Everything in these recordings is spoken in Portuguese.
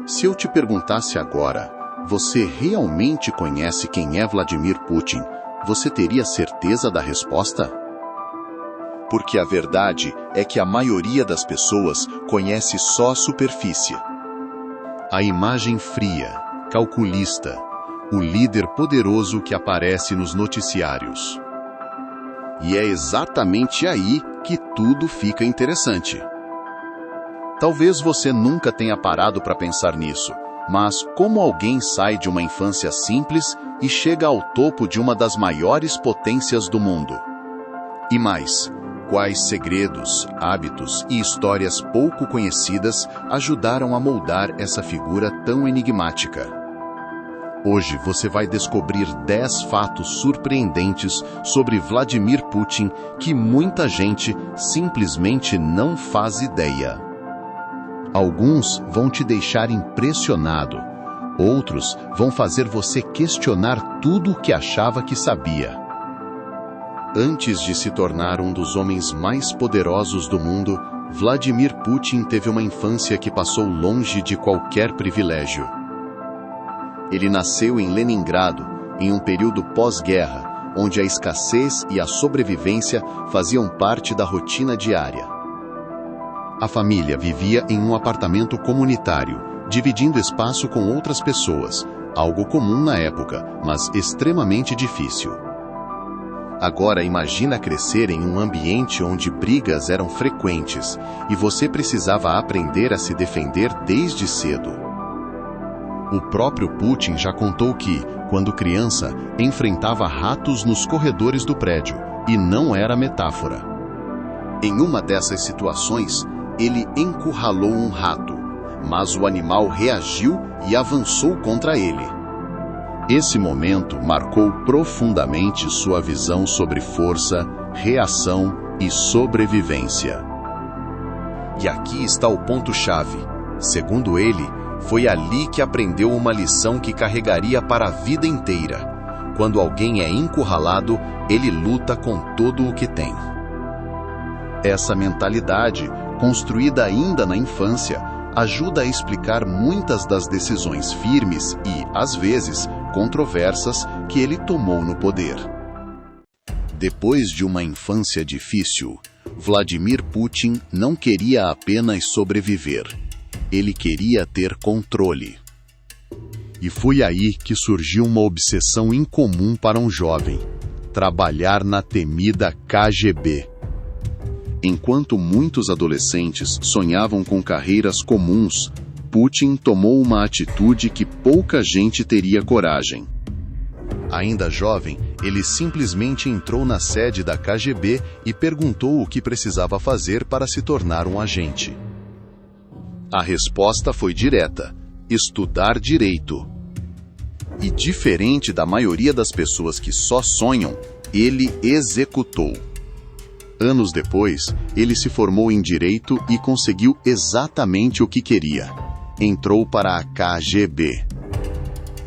Se eu te perguntasse agora, você realmente conhece quem é Vladimir Putin? Você teria certeza da resposta? Porque a verdade é que a maioria das pessoas conhece só a superfície. A imagem fria, calculista, o líder poderoso que aparece nos noticiários. E é exatamente aí que tudo fica interessante. Talvez você nunca tenha parado para pensar nisso, mas como alguém sai de uma infância simples e chega ao topo de uma das maiores potências do mundo? E mais, quais segredos, hábitos e histórias pouco conhecidas ajudaram a moldar essa figura tão enigmática? Hoje você vai descobrir 10 fatos surpreendentes sobre Vladimir Putin que muita gente simplesmente não faz ideia. Alguns vão te deixar impressionado, outros vão fazer você questionar tudo o que achava que sabia. Antes de se tornar um dos homens mais poderosos do mundo, Vladimir Putin teve uma infância que passou longe de qualquer privilégio. Ele nasceu em Leningrado, em um período pós-guerra, onde a escassez e a sobrevivência faziam parte da rotina diária. A família vivia em um apartamento comunitário, dividindo espaço com outras pessoas, algo comum na época, mas extremamente difícil. Agora imagina crescer em um ambiente onde brigas eram frequentes e você precisava aprender a se defender desde cedo. O próprio Putin já contou que, quando criança, enfrentava ratos nos corredores do prédio, e não era metáfora. Em uma dessas situações, ele encurralou um rato, mas o animal reagiu e avançou contra ele. Esse momento marcou profundamente sua visão sobre força, reação e sobrevivência. E aqui está o ponto-chave. Segundo ele, foi ali que aprendeu uma lição que carregaria para a vida inteira. Quando alguém é encurralado, ele luta com todo o que tem. Essa mentalidade, construída ainda na infância, ajuda a explicar muitas das decisões firmes e, às vezes, controversas que ele tomou no poder. Depois de uma infância difícil, Vladimir Putin não queria apenas sobreviver. Ele queria ter controle. E foi aí que surgiu uma obsessão incomum para um jovem: trabalhar na temida KGB. Enquanto muitos adolescentes sonhavam com carreiras comuns, Putin tomou uma atitude que pouca gente teria coragem. Ainda jovem, ele simplesmente entrou na sede da KGB e perguntou o que precisava fazer para se tornar um agente. A resposta foi direta: estudar direito. E diferente da maioria das pessoas que só sonham, ele executou. Anos depois, ele se formou em direito e conseguiu exatamente o que queria. Entrou para a KGB.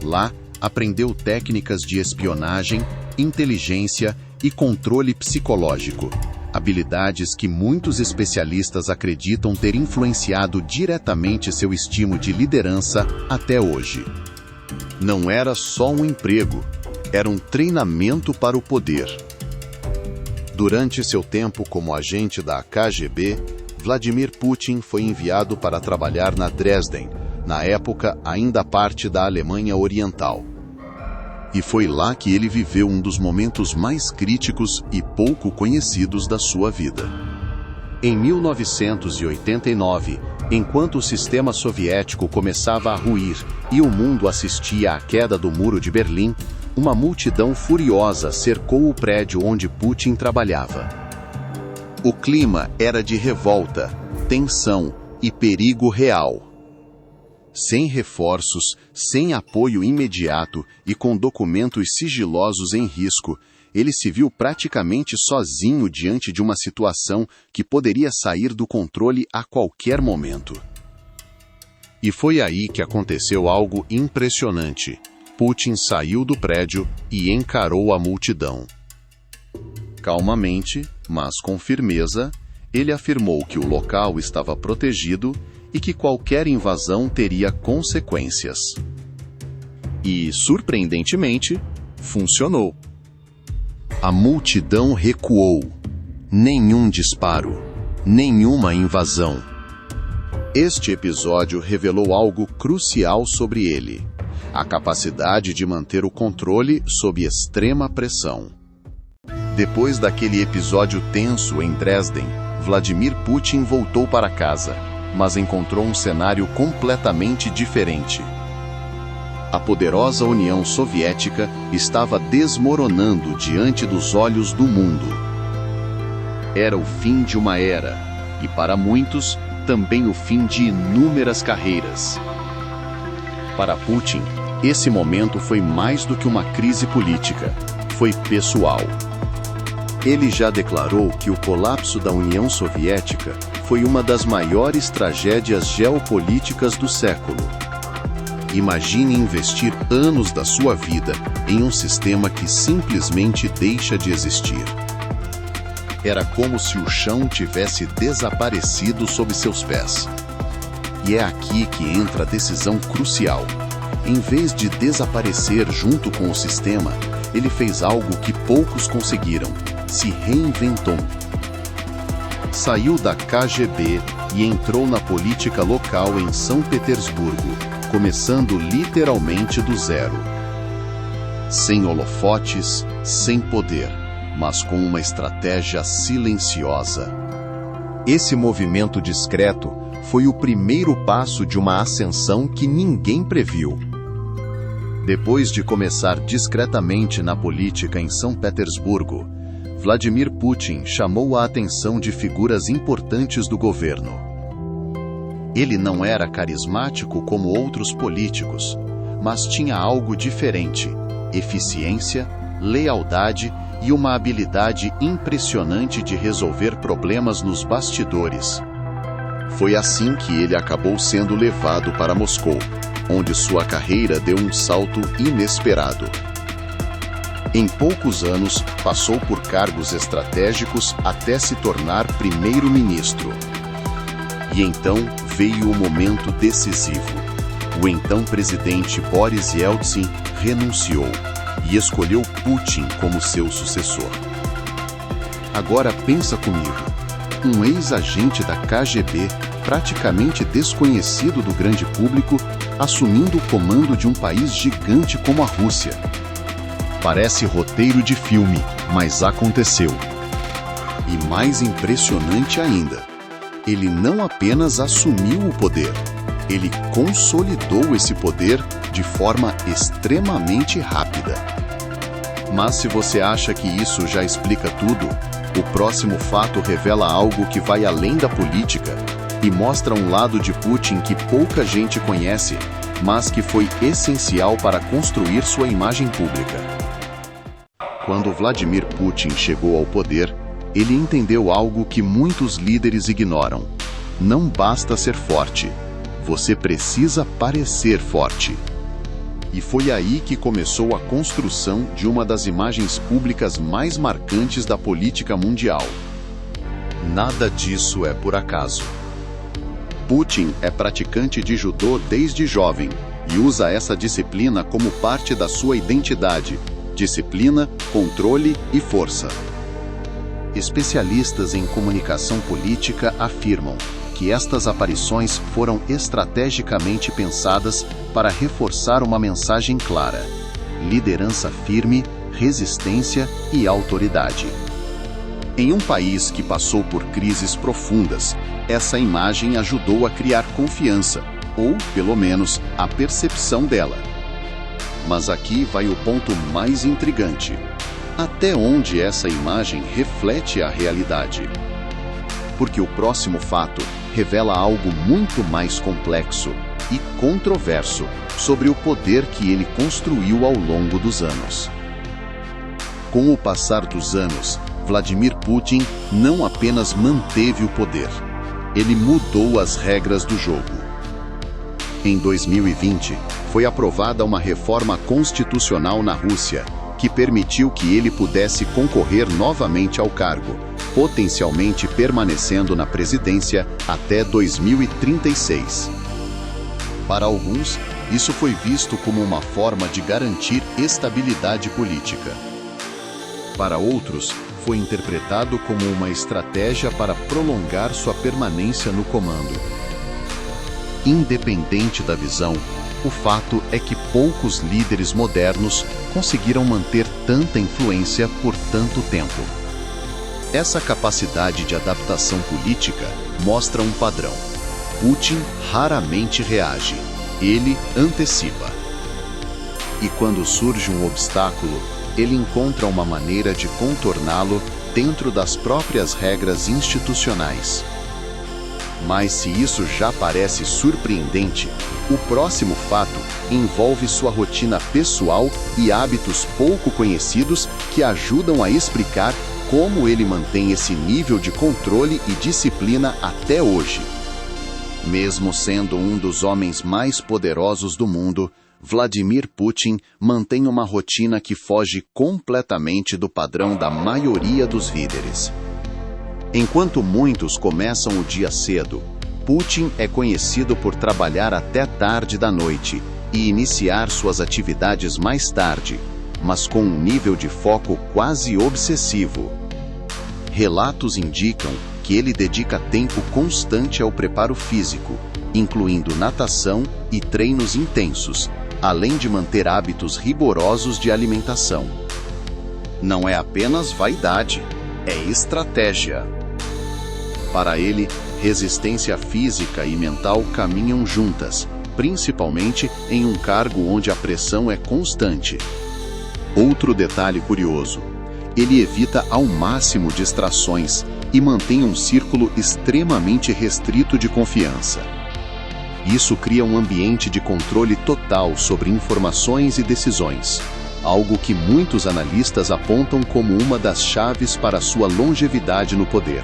Lá, aprendeu técnicas de espionagem, inteligência e controle psicológico, habilidades que muitos especialistas acreditam ter influenciado diretamente seu estilo de liderança até hoje. Não era só um emprego, era um treinamento para o poder. Durante seu tempo como agente da KGB, Vladimir Putin foi enviado para trabalhar na Dresden, na época ainda parte da Alemanha Oriental. E foi lá que ele viveu um dos momentos mais críticos e pouco conhecidos da sua vida. Em 1989, enquanto o sistema soviético começava a ruir e o mundo assistia à queda do Muro de Berlim, uma multidão furiosa cercou o prédio onde Putin trabalhava. O clima era de revolta, tensão e perigo real. Sem reforços, sem apoio imediato e com documentos sigilosos em risco, ele se viu praticamente sozinho diante de uma situação que poderia sair do controle a qualquer momento. E foi aí que aconteceu algo impressionante. Putin saiu do prédio e encarou a multidão. Calmamente, mas com firmeza, ele afirmou que o local estava protegido e que qualquer invasão teria consequências. E, surpreendentemente, funcionou. A multidão recuou. Nenhum disparo, nenhuma invasão. Este episódio revelou algo crucial sobre ele: a capacidade de manter o controle sob extrema pressão. Depois daquele episódio tenso em Dresden, Vladimir Putin voltou para casa, mas encontrou um cenário completamente diferente. A poderosa União Soviética estava desmoronando diante dos olhos do mundo. Era o fim de uma era, e para muitos, também o fim de inúmeras carreiras. Para Putin, esse momento foi mais do que uma crise política, foi pessoal. Ele já declarou que o colapso da União Soviética foi uma das maiores tragédias geopolíticas do século. Imagine investir anos da sua vida em um sistema que simplesmente deixa de existir. Era como se o chão tivesse desaparecido sob seus pés. E é aqui que entra a decisão crucial. Em vez de desaparecer junto com o sistema, ele fez algo que poucos conseguiram: se reinventou. Saiu da KGB e entrou na política local em São Petersburgo, começando literalmente do zero. Sem holofotes, sem poder, mas com uma estratégia silenciosa. Esse movimento discreto foi o primeiro passo de uma ascensão que ninguém previu. Depois de começar discretamente na política em São Petersburgo, Vladimir Putin chamou a atenção de figuras importantes do governo. Ele não era carismático como outros políticos, mas tinha algo diferente: eficiência, lealdade e uma habilidade impressionante de resolver problemas nos bastidores. Foi assim que ele acabou sendo levado para Moscou, onde sua carreira deu um salto inesperado. Em poucos anos, passou por cargos estratégicos até se tornar primeiro-ministro. E então veio o momento decisivo. O então presidente Boris Yeltsin renunciou e escolheu Putin como seu sucessor. Agora pensa comigo: um ex-agente da KGB, praticamente desconhecido do grande público, assumindo o comando de um país gigante como a Rússia. Parece roteiro de filme, mas aconteceu. E mais impressionante ainda, ele não apenas assumiu o poder, ele consolidou esse poder de forma extremamente rápida. Mas se você acha que isso já explica tudo, o próximo fato revela algo que vai além da política e mostra um lado de Putin que pouca gente conhece, mas que foi essencial para construir sua imagem pública. Quando Vladimir Putin chegou ao poder, ele entendeu algo que muitos líderes ignoram: não basta ser forte, você precisa parecer forte. E foi aí que começou a construção de uma das imagens públicas mais marcantes da política mundial. Nada disso é por acaso. Putin é praticante de judô desde jovem e usa essa disciplina como parte da sua identidade: disciplina, controle e força. Especialistas em comunicação política afirmam que estas aparições foram estrategicamente pensadas para reforçar uma mensagem clara: liderança firme, resistência e autoridade. Em um país que passou por crises profundas, essa imagem ajudou a criar confiança, ou, pelo menos, a percepção dela. Mas aqui vai o ponto mais intrigante: até onde essa imagem reflete a realidade? Porque o próximo fato revela algo muito mais complexo e controverso sobre o poder que ele construiu ao longo dos anos. Com o passar dos anos, Vladimir Putin não apenas manteve o poder, ele mudou as regras do jogo. Em 2020, foi aprovada uma reforma constitucional na Rússia, que permitiu que ele pudesse concorrer novamente ao cargo, potencialmente permanecendo na presidência até 2036. Para alguns, isso foi visto como uma forma de garantir estabilidade política. Para outros, foi interpretado como uma estratégia para prolongar sua permanência no comando. Independente da visão, o fato é que poucos líderes modernos conseguiram manter tanta influência por tanto tempo. Essa capacidade de adaptação política mostra um padrão. Putin raramente reage, ele antecipa. E quando surge um obstáculo, ele encontra uma maneira de contorná-lo dentro das próprias regras institucionais. Mas se isso já parece surpreendente, o próximo fato envolve sua rotina pessoal e hábitos pouco conhecidos que ajudam a explicar como ele mantém esse nível de controle e disciplina até hoje. Mesmo sendo um dos homens mais poderosos do mundo, Vladimir Putin mantém uma rotina que foge completamente do padrão da maioria dos líderes. Enquanto muitos começam o dia cedo, Putin é conhecido por trabalhar até tarde da noite e iniciar suas atividades mais tarde, mas com um nível de foco quase obsessivo. Relatos indicam que ele dedica tempo constante ao preparo físico, incluindo natação e treinos intensos, além de manter hábitos rigorosos de alimentação. Não é apenas vaidade, é estratégia. Para ele, resistência física e mental caminham juntas, principalmente em um cargo onde a pressão é constante. Outro detalhe curioso: ele evita ao máximo distrações e mantém um círculo extremamente restrito de confiança. Isso cria um ambiente de controle total sobre informações e decisões, algo que muitos analistas apontam como uma das chaves para sua longevidade no poder.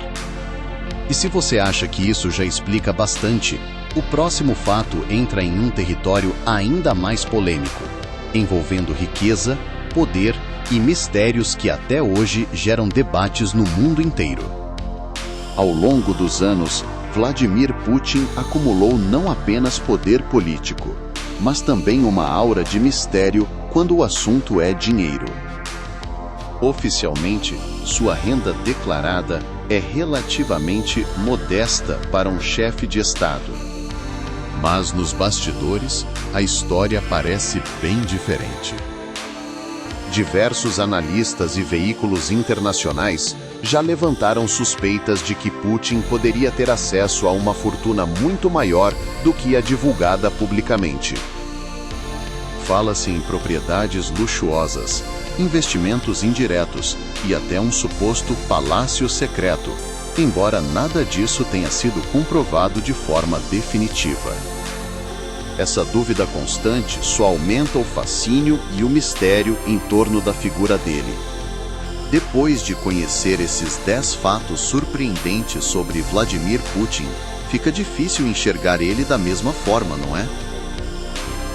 E se você acha que isso já explica bastante, o próximo fato entra em um território ainda mais polêmico, envolvendo riqueza, poder e mistérios que até hoje geram debates no mundo inteiro. Ao longo dos anos, Vladimir Putin acumulou não apenas poder político, mas também uma aura de mistério quando o assunto é dinheiro. Oficialmente, sua renda declarada é relativamente modesta para um chefe de Estado. Mas nos bastidores, a história parece bem diferente. Diversos analistas e veículos internacionais já levantaram suspeitas de que Putin poderia ter acesso a uma fortuna muito maior do que a divulgada publicamente. Fala-se em propriedades luxuosas, investimentos indiretos e até um suposto palácio secreto, embora nada disso tenha sido comprovado de forma definitiva. Essa dúvida constante só aumenta o fascínio e o mistério em torno da figura dele. Depois de conhecer esses 10 fatos surpreendentes sobre Vladimir Putin, fica difícil enxergar ele da mesma forma, não é?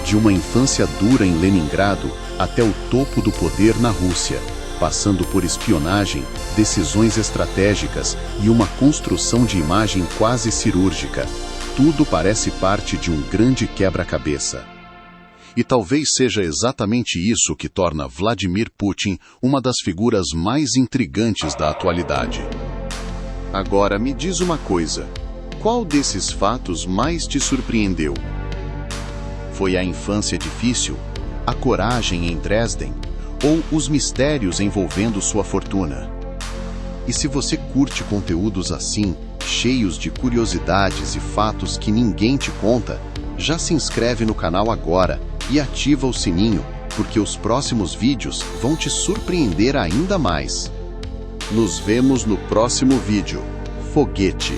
De uma infância dura em Leningrado até o topo do poder na Rússia, passando por espionagem, decisões estratégicas e uma construção de imagem quase cirúrgica, tudo parece parte de um grande quebra-cabeça. E talvez seja exatamente isso que torna Vladimir Putin uma das figuras mais intrigantes da atualidade. Agora me diz uma coisa: qual desses fatos mais te surpreendeu? Foi a infância difícil, a coragem em Dresden ou os mistérios envolvendo sua fortuna? E se você curte conteúdos assim, cheios de curiosidades e fatos que ninguém te conta, já se inscreve no canal agora e ativa o sininho, porque os próximos vídeos vão te surpreender ainda mais. Nos vemos no próximo vídeo. Foguete!